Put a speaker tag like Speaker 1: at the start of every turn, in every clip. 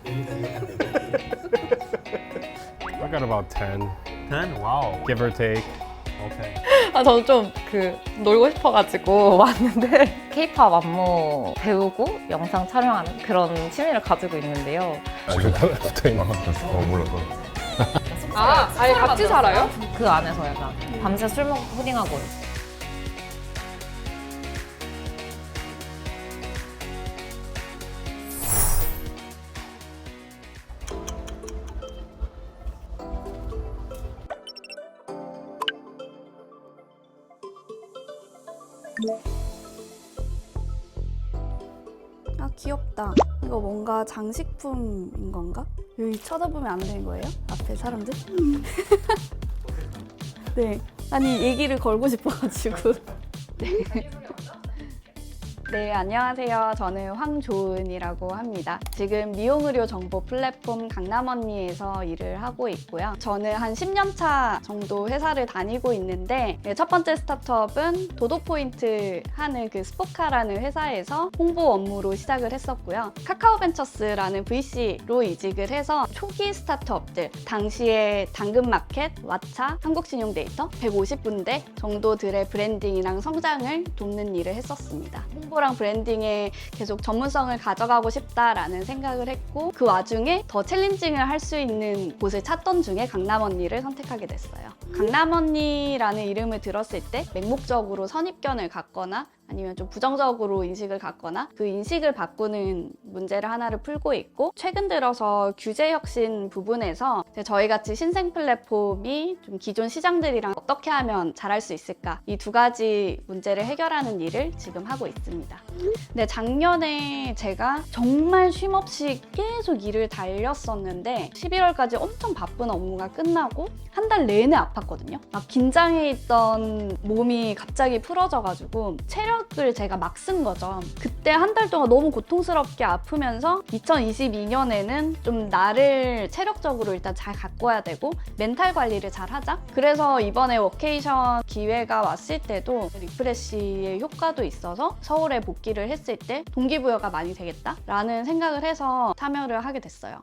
Speaker 1: I got about 10,
Speaker 2: 10? 와우.
Speaker 1: give or take.
Speaker 2: 오케이.
Speaker 3: 저는 좀 놀고 싶어가지고 왔는데 K-pop 안무 배우고 영상 촬영하는 그런 취미를 가지고 있는데요.
Speaker 1: 지금 붙어있는
Speaker 4: 몰라서.
Speaker 3: 아예 같이 살아요? 그 안에서 약간 밤새 술 먹고 푸딩하고.
Speaker 5: 아 귀엽다. 이거 뭔가 장식품인 건가? 여기 쳐다보면 안 되는 거예요? 앞에 사람들? 네. 아니 얘기를 걸고 싶어가지고. 네, 안녕하세요. 저는 황조은이라고 합니다. 지금 미용의료 정보 플랫폼 강남언니에서 일을 하고 있고요. 저는 한 10년 차 정도 회사를 다니고 있는데 첫 번째 스타트업은 도도포인트 하는 그 스포카라는 회사에서 홍보 업무로 시작을 했었고요. 카카오벤처스라는 VC로 이직을 해서 초기 스타트업들, 당시에 당근마켓, 왓챠, 한국신용데이터 150군데 정도들의 브랜딩이랑 성장을 돕는 일을 했었습니다. 홍보랑 브랜딩에 계속 전문성을 가져가고 싶다라는 생각을 했고 그 와중에 더 챌린징을 할 수 있는 곳을 찾던 중에 강남언니를 선택하게 됐어요. 강남언니라는 이름을 들었을 때 맹목적으로 선입견을 갖거나 아니면 좀 부정적으로 인식을 갖거나 그 인식을 바꾸는 문제를 하나를 풀고 있고 최근 들어서 규제 혁신 부분에서 저희같이 신생 플랫폼이 좀 기존 시장들이랑 어떻게 하면 잘할 수 있을까 이 두 가지 문제를 해결하는 일을 지금 하고 있습니다. 근데 작년에 제가 정말 쉼없이 계속 일을 달렸었는데 11월까지 엄청 바쁜 업무가 끝나고 한 달 내내 아팠거든요. 막 긴장해 있던 몸이 갑자기 풀어져가지고 체력을 제가 막 쓴 거죠. 그때 한 달 동안 너무 고통스럽게 아프면서 2022년에는 좀 나를 체력적으로 일단 잘 가꿔야 되고 멘탈 관리를 잘 하자. 그래서 이번에 워케이션 기회가 왔을 때도 리프레시의 효과도 있어서 서울에 복귀를 했을 때 동기부여가 많이 되겠다라는 생각을 해서 참여를 하게 됐어요.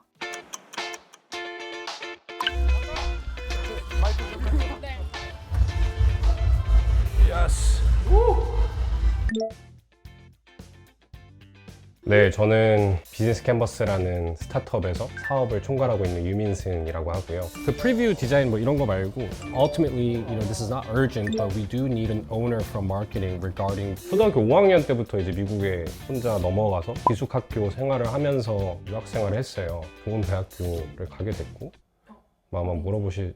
Speaker 1: 네, 저는 비즈니스 캔버스라는 스타트업에서 사업을 총괄하고 있는 유민승이라고 하고요. 그 프리뷰 디자인 뭐 이런 거 말고 ultimately, this is not urgent, but we do need an owner from marketing regarding 초등학교 5학년 때부터 이제 미국에 혼자 넘어가서 기숙학교 생활을 하면서 유학 생활을 했어요. 좋은 대학교를 가게 됐고 아마 물어보실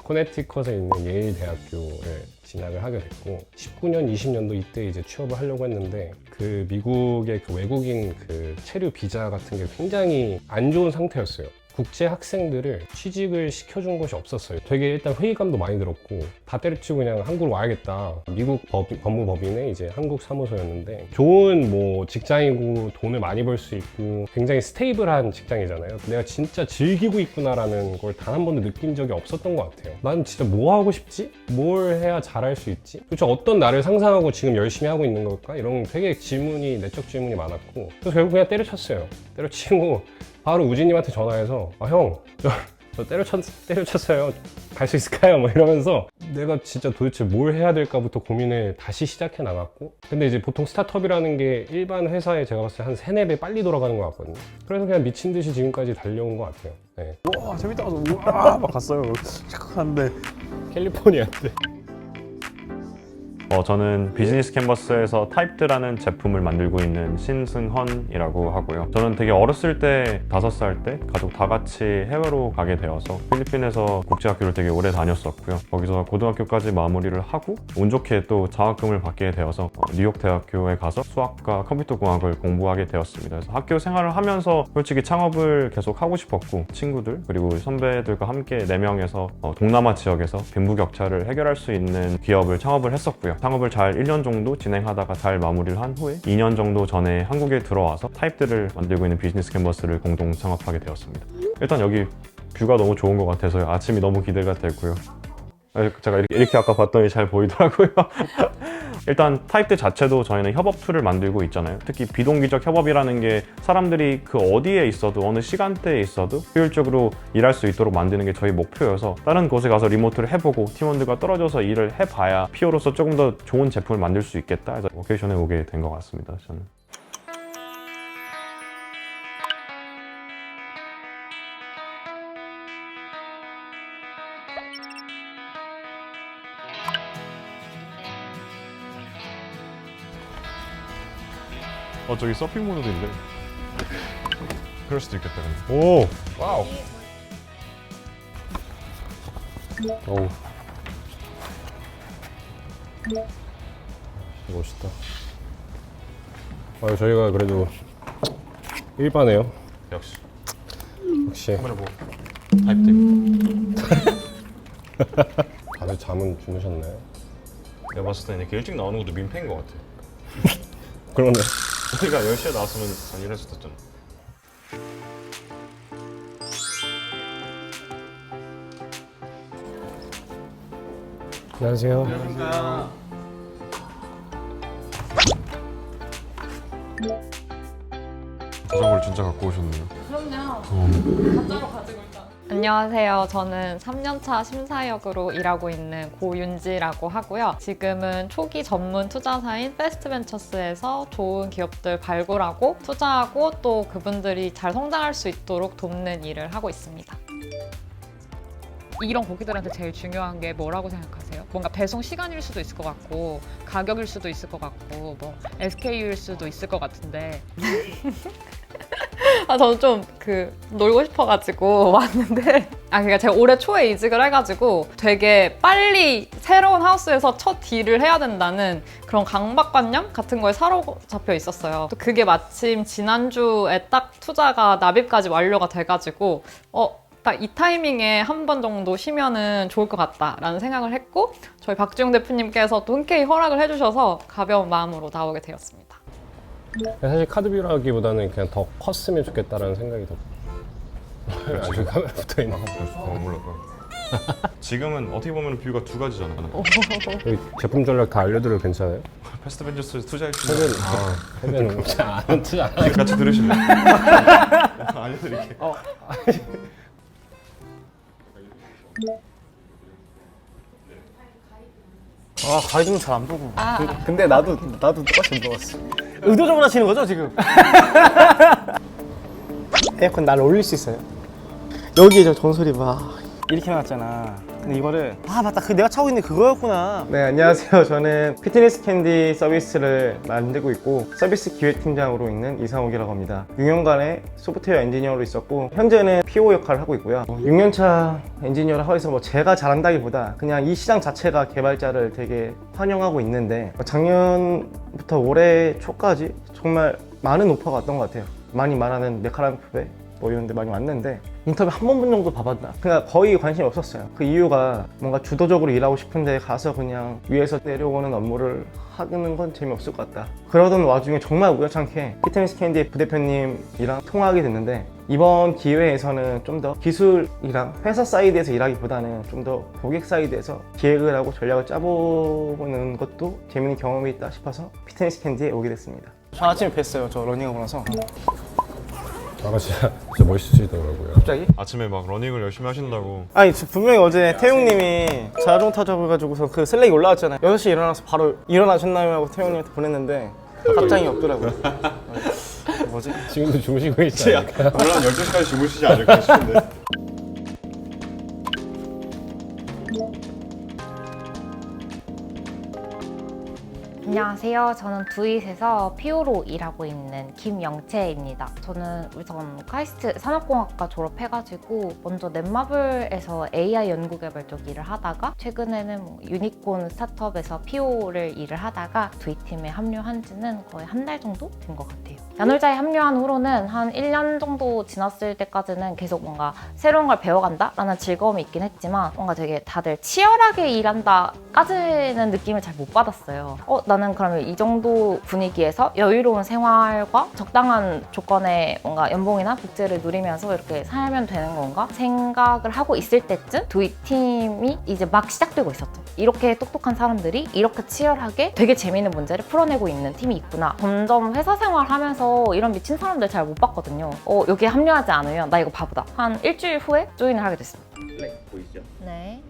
Speaker 1: 코네티컷에 있는 예일 대학교를 진학을 하게 됐고 19년, 20년도 이때 이제 취업을 하려고 했는데 그 미국의 그 외국인 그 체류 비자 같은 게 굉장히 안 좋은 상태였어요. 국제 학생들을 취직을 시켜준 것이 없었어요. 되게 일단 회의감도 많이 들었고 다 때려치고 그냥 한국으로 와야겠다. 미국 법무법인의 이제 한국 사무소였는데 좋은 뭐 직장이고 돈을 많이 벌 수 있고 굉장히 스테이블한 직장이잖아요. 내가 진짜 즐기고 있구나라는 걸 단 한 번도 느낀 적이 없었던 것 같아요. 난 진짜 뭐 하고 싶지? 뭘 해야 잘할 수 있지? 도대체 어떤 나를 상상하고 지금 열심히 하고 있는 걸까? 이런 되게 내적 질문이 많았고 그래서 결국 그냥 때려쳤어요. 때려치고 바로 우진님한테 전화해서 형, 저 때려쳤어요. 갈 수 있을까요? 뭐 이러면서 내가 진짜 도대체 뭘 해야 될까부터 고민을 다시 시작해 나갔고 근데 이제 보통 스타트업이라는 게 일반 회사에 제가 봤을 때 한 3, 4배 빨리 돌아가는 것 같거든요. 그래서 그냥 미친 듯이 지금까지 달려온 것 같아요. 네.
Speaker 4: 와 재밌다 가서 우와 막 갔어요. 착 하는데
Speaker 1: 캘리포니아인데
Speaker 2: 저는 비즈니스 캔버스에서 타입드라는 제품을 만들고 있는 신승헌이라고 하고요. 저는 되게 어렸을 때 5살 때 가족 다 같이 해외로 가게 되어서 필리핀에서 국제학교를 되게 오래 다녔었고요. 거기서 고등학교까지 마무리를 하고 운 좋게 또 장학금을 받게 되어서 뉴욕 대학교에 가서 수학과 컴퓨터공학을 공부하게 되었습니다. 그래서 학교 생활을 하면서 솔직히 창업을 계속 하고 싶었고 친구들 그리고 선배들과 함께 4명에서 동남아 지역에서 빈부격차를 해결할 수 있는 기업을 창업을 했었고요. 창업을 잘 1년 정도 진행하다가 잘 마무리를 한 후에 2년 정도 전에 한국에 들어와서 타입들을 만들고 있는 비즈니스 캔버스를 공동 창업하게 되었습니다. 일단 여기 뷰가 너무 좋은 것 같아서 아침이 너무 기대가 되고요. 제가 이렇게 아까 봤더니 잘 보이더라고요. 일단 타입들 자체도 저희는 협업 툴을 만들고 있잖아요. 특히 비동기적 협업이라는 게 사람들이 그 어디에 있어도 어느 시간대에 있어도 효율적으로 일할 수 있도록 만드는 게 저희 목표여서 다른 곳에 가서 리모트를 해보고 팀원들과 떨어져서 일을 해봐야 PO로서 조금 더 좋은 제품을 만들 수 있겠다 해서 워케이션에 오게 된 것 같습니다. 저는. 저기 서핑 모드도 있네. 그럴 수도 있겠다. 근데.
Speaker 1: 오! 와우! 어우. 멋있다. 저희가 그래도 일반해요.
Speaker 2: 역시.
Speaker 1: 역시.
Speaker 2: 카메라 보고. 타입들.
Speaker 1: 다들 잠은 주무셨나요?
Speaker 2: 내가 봤을 때는 이렇게 일찍 나오는 것도 민폐인 것 같아.
Speaker 1: 그러네.
Speaker 2: 우리가 10시에 나왔으면 안 일했었잖아.
Speaker 1: 안녕하세요.
Speaker 2: 자전거를 진짜 갖고 오셨네요.
Speaker 3: 안녕하세요. 저는 3년차 심사역으로 일하고 있는 고윤지라고 하고요. 지금은 초기 전문 투자사인 패스트벤처스에서 좋은 기업들 발굴하고 투자하고 또 그분들이 잘 성장할 수 있도록 돕는 일을 하고 있습니다.
Speaker 6: 이런 고객들한테 제일 중요한 게 뭐라고 생각하세요? 뭔가 배송 시간일 수도 있을 것 같고 가격일 수도 있을 것 같고 뭐 SKU일 수도 있을 것 같은데
Speaker 3: 저는 좀 놀고 싶어가지고 왔는데 그러니까 제가 올해 초에 이직을 해가지고 되게 빨리 새로운 하우스에서 첫 딜을 해야 된다는 그런 강박관념 같은 거에 사로잡혀 있었어요. 또 그게 마침 지난주에 딱 투자가 납입까지 완료가 돼가지고 딱 이 타이밍에 한 번 정도 쉬면은 좋을 것 같다라는 생각을 했고 저희 박지용 대표님께서 또 흔쾌히 허락을 해주셔서 가벼운 마음으로 나오게 되었습니다.
Speaker 1: 사실 카드 뷰라기보다는 그냥 더 컸으면 좋겠다라는 생각이 더. 아직 카메라 붙어 있나?
Speaker 2: 몰라. 지금은 어떻게 보면 뷰가 두 가지잖아.
Speaker 1: 여기 제품 전략 다 알려드려도 괜찮아요?
Speaker 2: 패스트벤처스에 투자할 수
Speaker 1: 해변,
Speaker 2: 있는
Speaker 1: 해변은 안 투자 안 하고.
Speaker 2: 같이 들으실래요? 알려드릴게.
Speaker 4: 가이드는 잘 안 보고. 근데 나도 똑같이 물어봤어. 의도적으로 하시는 거죠 지금? 에어컨 날 올릴 수 있어요? 여기 저 전소리 막 이렇게 나왔잖아. 근데 이거를 맞다 내가 차고 있는 그거였구나. 네, 안녕하세요. 저는 피트니스 캔디 서비스를 만들고 있고 서비스 기획팀장으로 있는 이상욱이라고 합니다. 6년간의 소프트웨어 엔지니어로 있었고 현재는 PO 역할을 하고 있고요. 6년차 엔지니어를 해서 제가 잘한다기보다 그냥 이 시장 자체가 개발자를 되게 환영하고 있는데 작년부터 올해 초까지 정말 많은 오퍼가 왔던 것 같아요. 많이 말하는 메카라프배 뭐 이런 데 많이 왔는데 인터뷰 한 번 정도 봐봤다. 그냥 거의 관심이 없었어요. 그 이유가 뭔가 주도적으로 일하고 싶은데 가서 그냥 위에서 내려오는 업무를 하는 건 재미없을 것 같다. 그러던 와중에 정말 우연찮게 피트니스 캔디 부대표님이랑 통화하게 됐는데 이번 기회에서는 좀 더 기술이랑 회사 사이드에서 일하기보다는 좀 더 고객 사이드에서 기획을 하고 전략을 짜보는 것도 재밌는 경험이 있다 싶어서 피트니스 캔디에 오게 됐습니다. 저 아침에 뵀어요. 저 러닝하고 나서.
Speaker 1: 진짜 멋있으시더라고요.
Speaker 4: 갑자기?
Speaker 2: 아침에 막 러닝을 열심히 하신다고.
Speaker 4: 아니 분명히 어제 태용님이 자동 타자고 해가지고서 그 슬랙이 올라왔잖아요. 6시에 일어나서 바로 일어나셨나요? 하고 태용님한테 보냈는데 답장이 없더라고요. 뭐지?
Speaker 1: 지금도 주무시고 있어요.
Speaker 2: 물론 12시까지 주무시지 않을까 싶은데.
Speaker 3: 안녕하세요. 저는 두잇에서 PO로 일하고 있는 김영채입니다. 저는 우선 카이스트 산업공학과 졸업해가지고 먼저 넷마블에서 AI 연구개발 쪽 일을 하다가 최근에는 유니콘 스타트업에서 PO를 일을 하다가 두잇팀에 합류한 지는 거의 한 달 정도 된 것 같아요. 야놀자에 합류한 후로는 한 1년 정도 지났을 때까지는 계속 뭔가 새로운 걸 배워간다라는 즐거움이 있긴 했지만 뭔가 되게 다들 치열하게 일한다까지는 느낌을 잘 못 받았어요. 나는 그럼
Speaker 7: 그러면 이 정도 분위기에서 여유로운 생활과 적당한 조건의 뭔가 연봉이나 복지를 누리면서 이렇게 살면 되는 건가 생각을 하고 있을 때쯤 도이 팀이 이제 막 시작되고 있었죠. 이렇게 똑똑한 사람들이 이렇게 치열하게 되게 재미있는 문제를 풀어내고 있는 팀이 있구나. 점점 회사 생활하면서 이런 미친 사람들 잘 못 봤거든요. 여기에 합류하지 않으면 나 이거 바보다. 한 일주일 후에 조인을 하게 됐습니다.
Speaker 8: 보이시죠?
Speaker 7: 네.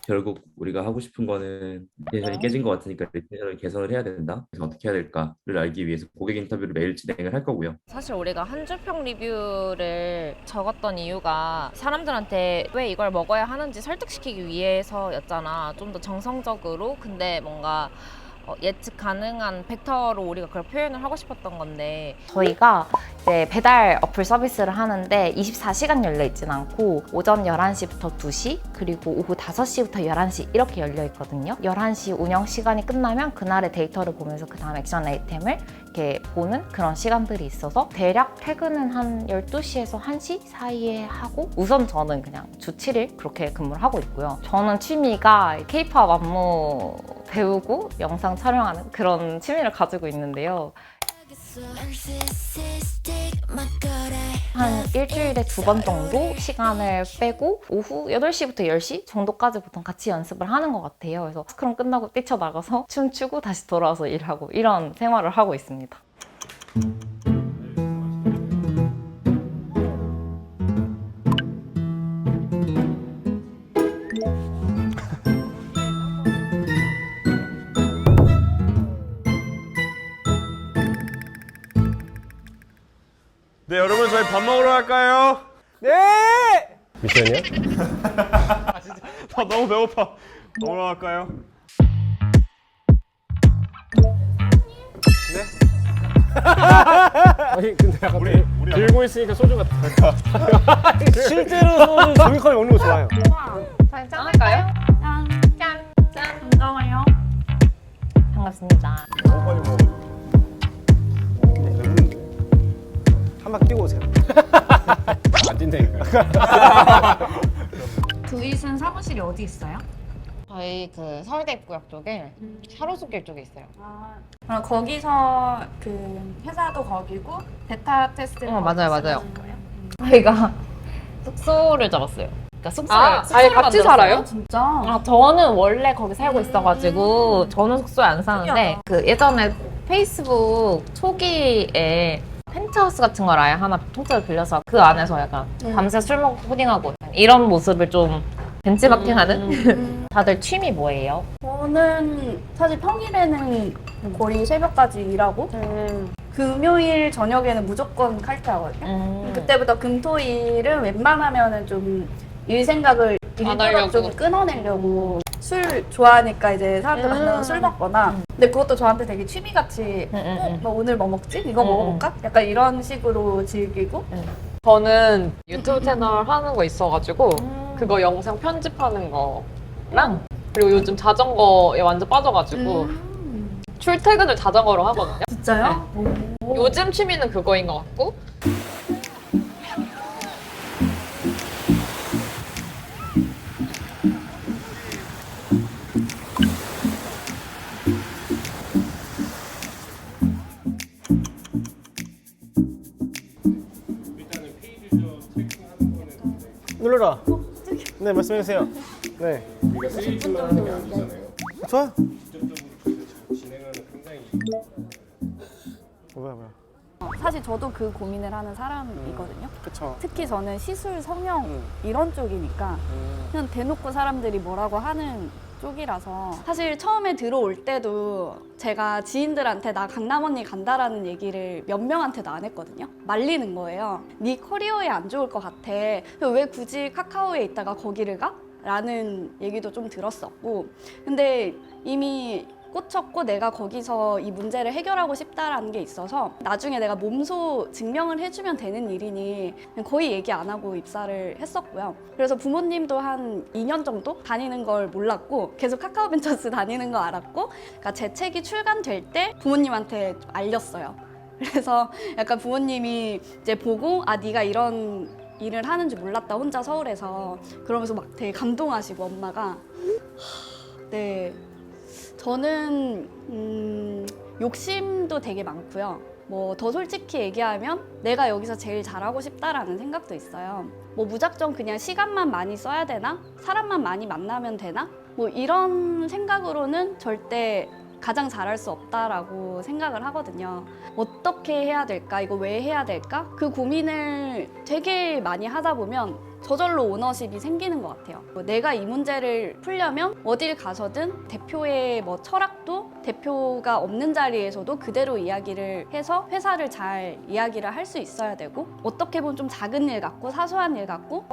Speaker 8: 결국 우리가 하고 싶은 거는 리텐션이 깨진 것 같으니까 리텐션을 개선을 해야 된다. 그래서 어떻게 해야 될까를 알기 위해서 고객 인터뷰를 매일 진행을 할 거고요.
Speaker 7: 사실 우리가 한 줄평 리뷰를 적었던 이유가 사람들한테 왜 이걸 먹어야 하는지 설득시키기 위해서였잖아. 좀 더 정성적으로. 근데 뭔가 예측 가능한 벡터로 우리가 그걸 표현을 하고 싶었던 건데 저희가 이제 배달 어플 서비스를 하는데 24시간 열려 있진 않고 오전 11시부터 2시 그리고 오후 5시부터 11시 이렇게 열려 있거든요. 11시 운영 시간이 끝나면 그날의 데이터를 보면서 그 다음 액션 아이템을 이렇게 보는 그런 시간들이 있어서 대략 퇴근은 한 12시에서 1시 사이에 하고 우선 저는 그냥 주 7일 그렇게 근무를 하고 있고요. 저는 취미가 K-pop 안무 배우고 영상 촬영하는 그런 취미를 가지고 있는데요. 한 일주일에 2번 정도 시간을 빼고 오후 8시부터 10시 정도까지 보통 같이 연습을 하는 것 같아요. 그래서 스크럼 끝나고 뛰쳐나가서 춤추고 다시 돌아와서 일하고 이런 생활을 하고 있습니다.
Speaker 2: 네, 여러분 저희 밥 먹으러 갈까요?
Speaker 4: 네!
Speaker 1: 미션이야?
Speaker 2: 나 너무 배고파. 먹으러 갈까요?
Speaker 1: 아니 근데 약간 들고 있으니까 소주 같아.
Speaker 4: 실제로 소주 종이컵에 먹는 거 좋아해요.
Speaker 3: 짠할까요?
Speaker 7: 반가워요. 반갑습니다.
Speaker 4: 한 바퀴 뛰고 오세요.
Speaker 1: 안 뛴다니까.
Speaker 9: 두잇은 사무실이 어디 있어요?
Speaker 7: 저희 그 서울대 입구역 쪽에 하루숲길 쪽에 있어요.
Speaker 9: 그럼 거기서 그 회사도 거기고 베타 테스트를
Speaker 7: 맞아요,
Speaker 9: 거기서
Speaker 7: 맞아요.
Speaker 9: 하는 거예요?
Speaker 7: 저희가 숙소를 잡았어요. 그러니까 숙소를
Speaker 3: 아예 같이
Speaker 7: 만들었어요.
Speaker 3: 살아요?
Speaker 9: 진짜?
Speaker 7: 저는 원래 거기 살고 있어가지고 저는 숙소에 안 사는데 그 예전에 페이스북 초기에 펜트하우스 같은 걸 아예 하나 통째로 빌려서 그 안에서 약간 밤새 술 먹고 코딩하고 이런 모습을 좀 벤치마킹하는 다들 취미 뭐예요?
Speaker 9: 저는 사실 평일에는 거의 새벽까지 일하고 금요일 저녁에는 무조건 칼퇴하거든요. 그때부터 금토일은 웬만하면은 좀 일 생각을 일부러 좀 끊어내려고 술 좋아하니까 이제 사람들 만나서 술 먹거나 근데 그것도 저한테 되게 취미같이 너 오늘 뭐 먹지? 이거 먹어볼까? 약간 이런 식으로 즐기고
Speaker 3: 저는 유튜브 채널 하는 거 있어가지고 그거 영상 편집하는 거랑 그리고 요즘 자전거에 완전 빠져가지고 출퇴근을 자전거로 하거든요.
Speaker 9: 진짜요?
Speaker 3: 요즘 취미는 그거인 것 같고
Speaker 4: 눌러라. 네, 말씀해주세요. 네.
Speaker 1: 우리가 세일즈만 하는 게 아니잖아요.
Speaker 4: 좋아요.
Speaker 1: 직접적으로 그래서 진행하는 굉장히
Speaker 4: 뭐야.
Speaker 5: 사실 저도 그 고민을 하는 사람이거든요.
Speaker 4: 그쵸.
Speaker 5: 특히 저는 시술, 성형 이런 쪽이니까 그냥 대놓고 사람들이 뭐라고 하는 쪽이라서 사실 처음에 들어올 때도 제가 지인들한테 나 강남 언니 간다라는 얘기를 몇 명한테도 안 했거든요. 말리는 거예요. 네 커리어에 안 좋을 것 같아. 왜 굳이 카카오에 있다가 거기를 가? 라는 얘기도 좀 들었었고 근데 이미 꽂혔고 내가 거기서 이 문제를 해결하고 싶다라는 게 있어서 나중에 내가 몸소 증명을 해주면 되는 일이니 거의 얘기 안 하고 입사를 했었고요. 그래서 부모님도 한 2년 정도 다니는 걸 몰랐고 계속 카카오벤처스 다니는 거 알았고 그러니까 제 책이 출간될 때 부모님한테 알렸어요. 그래서 약간 부모님이 이제 보고 아 네가 이런 일을 하는 줄 몰랐다 혼자 서울에서 그러면서 막 되게 감동하시고 엄마가 네 저는 욕심도 되게 많고요. 뭐 더 솔직히 얘기하면 내가 여기서 제일 잘하고 싶다라는 생각도 있어요. 뭐 무작정 그냥 시간만 많이 써야 되나? 사람만 많이 만나면 되나? 뭐 이런 생각으로는 절대 가장 잘할 수 없다라고 생각을 하거든요. 어떻게 해야 될까? 이거 왜 해야 될까? 그 고민을 되게 많이 하다 보면 저절로 오너십이 생기는 것 같아요. 내가 이 문제를 풀려면 어딜 가서든 대표의 뭐 철학도 대표가 없는 자리에서도 그대로 이야기를 해서 회사를 잘 이야기를 할 수 있어야 되고, 어떻게 보면 좀 작은 일 같고 사소한 일 같고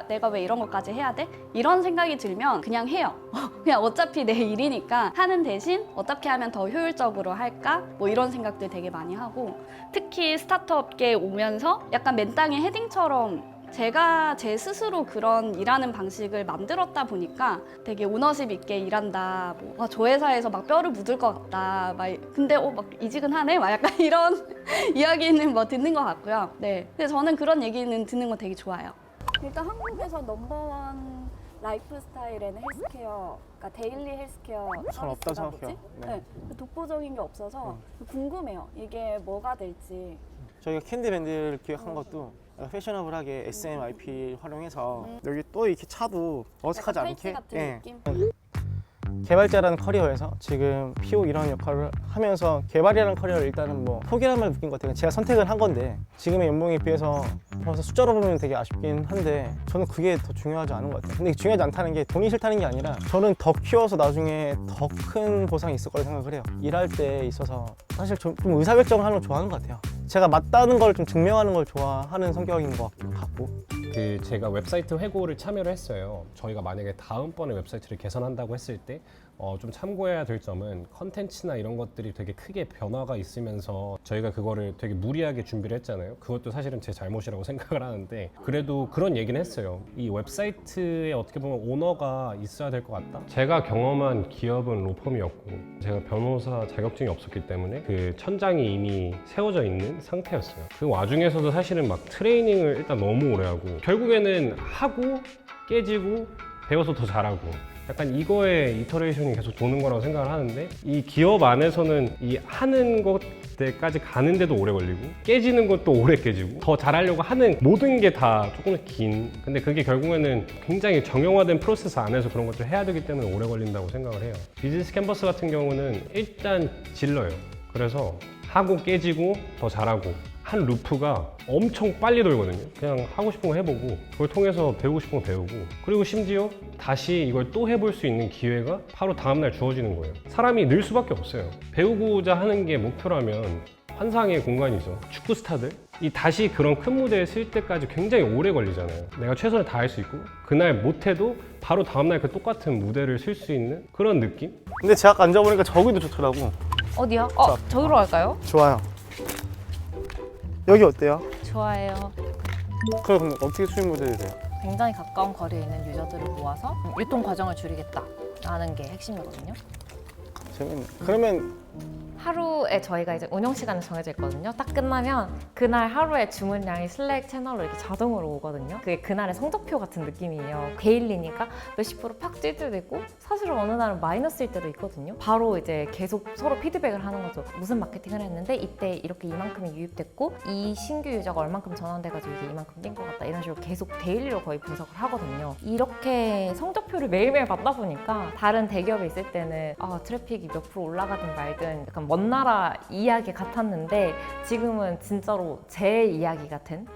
Speaker 5: 내가 왜 이런 것까지 해야 돼? 이런 생각이 들면 그냥 해요. 그냥 어차피 내 일이니까 하는 대신 어떻게 하면 더 효율적으로 할까? 뭐 이런 생각들 되게 많이 하고, 특히 스타트업계에 오면서 약간 맨땅에 헤딩처럼 제가 제 스스로 그런 일하는 방식을 만들었다 보니까 되게 오너십 있게 일한다. 뭐, 저 회사에서 막 뼈를 묻을 것 같다. 근데 막 이직은 하네. 막 약간 이런 이야기는 뭐 듣는 것 같고요. 네. 근데 저는 그런 얘기는 듣는 거 되게 좋아요. 일단 한국에서 넘버원 라이프 스타일에는 헬스케어, 그러니까 데일리 헬스케어
Speaker 4: 전 없다
Speaker 5: 서비스가
Speaker 4: 생각해요.
Speaker 5: 뭐지? 네. 독보적인 게 없어서 궁금해요. 이게 뭐가 될지.
Speaker 4: 저희가 캔디밴드를 기획한 것도 패셔너블하게 SMIP 활용해서 여기 또 이렇게 차도 어색하지
Speaker 5: 약간
Speaker 4: 않게
Speaker 5: 펠트 같은
Speaker 4: 예.
Speaker 5: 느낌?
Speaker 4: 개발자라는 커리어에서 지금 PO 이런 역할을 하면서 개발이라는 커리어를 일단은 뭐 포기란 말 느낀 것 같아요. 제가 선택을 한 건데 지금의 연봉에 비해서 벌써 숫자로 보면 되게 아쉽긴 한데 저는 그게 더 중요하지 않은 것 같아요. 근데 중요하지 않다는 게 돈이 싫다는 게 아니라 저는 더 키워서 나중에 더 큰 보상이 있을 거라 생각을 해요. 일할 때 있어서 사실 좀 의사결정을 하는 걸 좋아하는 것 같아요. 제가 맞다는 걸 좀 증명하는 걸 좋아하는 성격인 것 같고.
Speaker 1: 제가 웹사이트 회고를 참여를 했어요. 저희가 만약에 다음번에 웹사이트를 개선한다고 했을 때 좀 참고해야 될 점은 컨텐츠나 이런 것들이 되게 크게 변화가 있으면서 저희가 그거를 되게 무리하게 준비를 했잖아요. 그것도 사실은 제 잘못이라고 생각을 하는데 그래도 그런 얘기는 했어요. 이 웹사이트에 어떻게 보면 오너가 있어야 될 것 같다. 제가 경험한 기업은 로펌이었고 제가 변호사 자격증이 없었기 때문에 그 천장이 이미 세워져 있는 상태였어요. 그 와중에서도 사실은 막 트레이닝을 일단 너무 오래 하고 결국에는 하고 깨지고 배워서 더 잘하고 약간 이거에 이터레이션이 계속 도는 거라고 생각을 하는데 이 기업 안에서는 이 하는 것들까지 가는데도 오래 걸리고 깨지는 것도 오래 깨지고 더 잘하려고 하는 모든 게 다 조금씩 긴 근데 그게 결국에는 굉장히 정형화된 프로세스 안에서 그런 것들을 해야 되기 때문에 오래 걸린다고 생각을 해요. 비즈니스 캔버스 같은 경우는 일단 질러요. 그래서 하고 깨지고 더 잘하고 한 루프가 엄청 빨리 돌거든요. 그냥 하고 싶은 거 해보고 그걸 통해서 배우고 싶은 거 배우고 그리고 심지어 다시 이걸 또 해볼 수 있는 기회가 바로 다음날 주어지는 거예요. 사람이 늘 수밖에 없어요. 배우고자 하는 게 목표라면 환상의 공간이죠. 축구 스타들 이 다시 그런 큰 무대에 쓸 때까지 굉장히 오래 걸리잖아요. 내가 최선을 다할 수 있고 그날 못해도 바로 다음날 그 똑같은 무대를 쓸 수 있는 그런 느낌?
Speaker 4: 근데 제가 아까 앉아보니까 저기도 좋더라고.
Speaker 7: 어디요? 저기로 갈까요?
Speaker 4: 좋아요. 여기 어때요?
Speaker 7: 좋아요.
Speaker 4: 그럼 어떻게 수익 모델이 돼요?
Speaker 7: 굉장히 가까운 거리에 있는 유저들을 모아서 유통 과정을 줄이겠다라는 게 핵심이거든요.
Speaker 4: 재밌네. 그러면
Speaker 7: 하루에 저희가 이제 운영 시간이 정해져 있거든요. 딱 끝나면 그날 하루에 주문량이 슬랙 채널로 이렇게 자동으로 오거든요. 그게 그날의 성적표 같은 느낌이에요. 데일리니까 몇십 프로 팍 뛸 때도 있고 사실은 어느 날은 마이너스일 때도 있거든요. 바로 이제 계속 서로 피드백을 하는 거죠. 무슨 마케팅을 했는데 이때 이렇게 이만큼이 유입됐고 이 신규 유저가 얼만큼 전환돼가지고 이게 이만큼 뛴 것 같다. 이런 식으로 계속 데일리로 거의 분석을 하거든요. 이렇게 성적표를 매일매일 받다 보니까 다른 대기업에 있을 때는 트래픽이 몇 프로 올라가든 말든 약간 먼 나라 이야기 같았는데 지금은 진짜로 제 이야기 같은?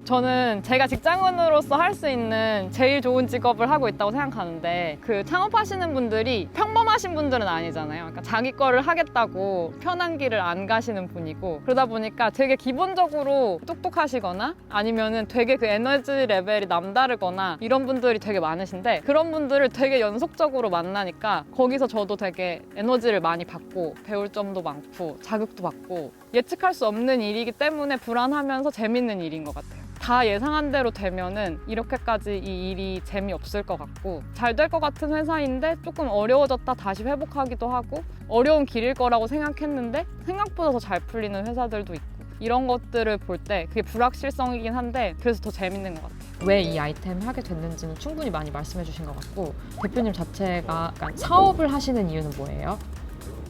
Speaker 3: 저는 제가 직장인으로서 할 수 있는 제일 좋은 직업을 하고 있다고 생각하는데 그 창업하시는 분들이 평범하신 분들은 아니잖아요. 그러니까 자기 거를 하겠다고 편한 길을 안 가시는 분이고 그러다 보니까 되게 기본적으로 똑똑하시거나 아니면은 되게 그 에너지 레벨이 남다르거나 이런 분들이 되게 많으신데 그런 분들을 되게 연속적으로 만나니까 거기서 저도 되게 에너지를 많이 받고 배울 점도 많고 자극도 받고 예측할 수 없는 일이기 때문에 불안하면서 재밌는 일인 것 같아요. 다 예상한 대로 되면은 이렇게까지 이 일이 재미없을 것 같고 잘 될 것 같은 회사인데 조금 어려워졌다 다시 회복하기도 하고 어려운 길일 거라고 생각했는데 생각보다 더 잘 풀리는 회사들도 있고 이런 것들을 볼 때 그게 불확실성이긴 한데 그래서 더 재밌는 것 같아요.
Speaker 6: 왜 이 아이템을 하게 됐는지는 충분히 많이 말씀해 주신 것 같고 대표님 자체가 약간 사업을 하시는 이유는 뭐예요?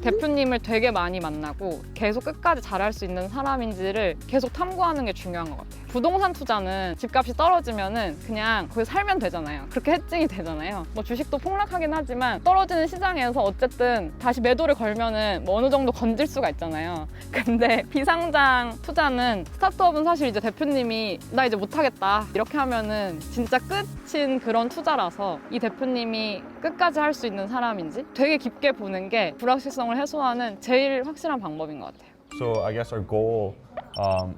Speaker 3: 대표님을 되게 많이 만나고 계속 끝까지 잘할 수 있는 사람인지를 계속 탐구하는 게 중요한 것 같아요. 부동산 투자는 집값이 떨어지면은 그냥 거기 살면 되잖아요. 그렇게 해칭이 되잖아요. 뭐 주식도 폭락하긴 하지만 떨어지는 시장에서 어쨌든 다시 매도를 걸면은 뭐 어느 정도 건질 수가 있잖아요. 근데 비상장 투자는 스타트업은 사실 이제 대표님이 나 이제 못하겠다 이렇게 하면은 진짜 끝인 그런 투자라서 이 대표님이 끝까지 할 수 있는 사람인지 되게 깊게 보는 게 불확실성을 해소하는 제일 확실한 방법인 것 같아요.
Speaker 10: So I guess our goal,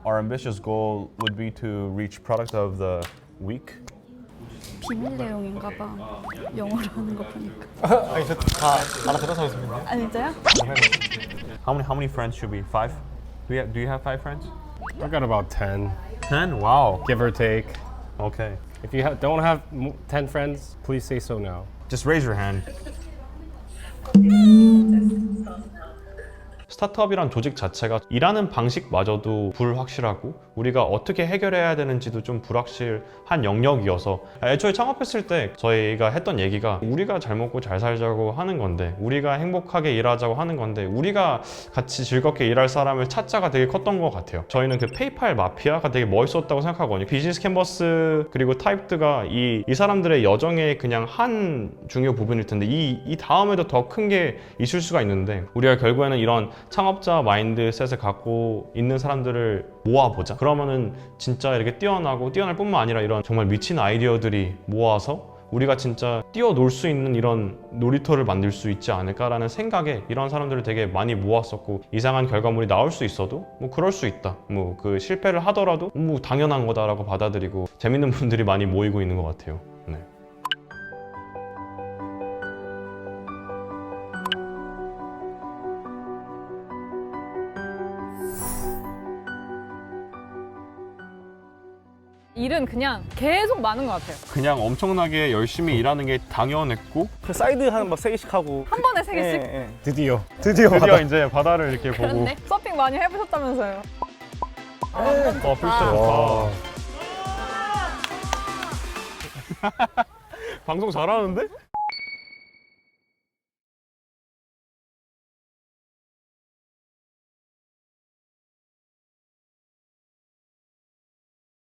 Speaker 10: our ambitious goal would be to reach product of the week.
Speaker 9: 비밀 내용인가 봐. 영어로 하는 거 보니까.
Speaker 4: 아니 저 다 알아들어서 있습니다.
Speaker 9: 아 진짜요?
Speaker 10: How many friends should we? 5? Do you have 5 friends?
Speaker 1: I got about 10,
Speaker 10: 10? Wow.
Speaker 1: give or take.
Speaker 10: Okay.
Speaker 1: If you don't have 10 friends, please say so now.
Speaker 10: Just raise your hand.
Speaker 2: 스타트업이란 조직 자체가 일하는 방식마저도 불확실하고 우리가 어떻게 해결해야 되는지도 좀 불확실한 영역이어서 애초에 창업했을 때 저희가 했던 얘기가 우리가 잘 먹고 잘 살자고 하는 건데 우리가 행복하게 일하자고 하는 건데 우리가 같이 즐겁게 일할 사람을 찾자가 되게 컸던 것 같아요. 저희는 그 페이팔 마피아가 되게 멋있었다고 생각하거든요. 비즈니스 캔버스 그리고 타입드가 이 사람들의 여정의 그냥 한 중요 부분일 텐데 이 다음에도 더 큰 게 있을 수가 있는데 우리가 결국에는 이런 창업자 마인드셋을 갖고 있는 사람들을 모아보자. 그러면은 진짜 이렇게 뛰어날 뿐만 아니라 이런 정말 미친 아이디어들이 모아서 우리가 진짜 뛰어놀 수 있는 이런 놀이터를 만들 수 있지 않을까라는 생각에 이런 사람들을 되게 많이 모았었고 이상한 결과물이 나올 수 있어도 뭐 그럴 수 있다. 뭐 그 실패를 하더라도 뭐 당연한 거다라고 받아들이고 재밌는 분들이 많이 모이고 있는 것 같아요. 네.
Speaker 3: 일은 그냥 계속 많은 것 같아요.
Speaker 2: 그냥 엄청나게 열심히 일하는 게 당연했고
Speaker 4: 그 사이드 하는 막 3개씩 하고.
Speaker 3: 한 번에 3개씩?
Speaker 4: 예.
Speaker 1: 드디어
Speaker 2: 드디어 이제 바다를 이렇게 보고
Speaker 3: 그렇네. 서핑 많이 해보셨다면서요.
Speaker 2: 필터
Speaker 1: 와.
Speaker 2: 방송 잘하는데?